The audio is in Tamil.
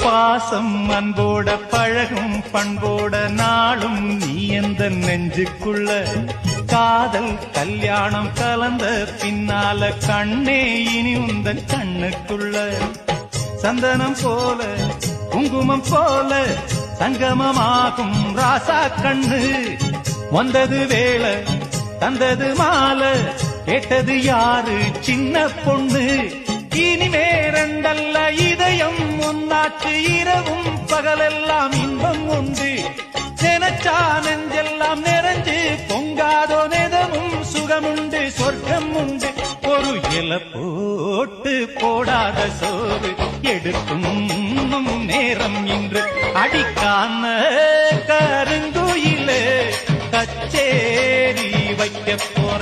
பாசம் அன்போட பழகும் பண்போட நாளும் நீ எந்த நெஞ்சுக்குள்ள காதல் கல்யாணம் கலந்த பின்னால கண்ணே இனி உந்தன் கண்ணுக்குள்ள சந்தனம் போல குங்குமம் போல சங்கமமாகும் ராசா கண்ணு வந்தது வேளை தந்தது மாலை கேட்டது யாரு சின்ன பொண்ணு இனிமே ரெண்டல்ல இதயம் ஒன்னாச்சு இரவும் பகலெல்லாம் இன்பம் உண்டு நினைச்சா நெஞ்செல்லாம் நிறைஞ்சு பொங்காதோ நெதமும் சுகமுண்டு சொர்க்கம் உண்டு ஒரு இலை போட்டு போடாத சோறு எடுக்கும் நேரம் இன்று அடிக்காம கருங்குயிலே கச்சேரி வைக்க போற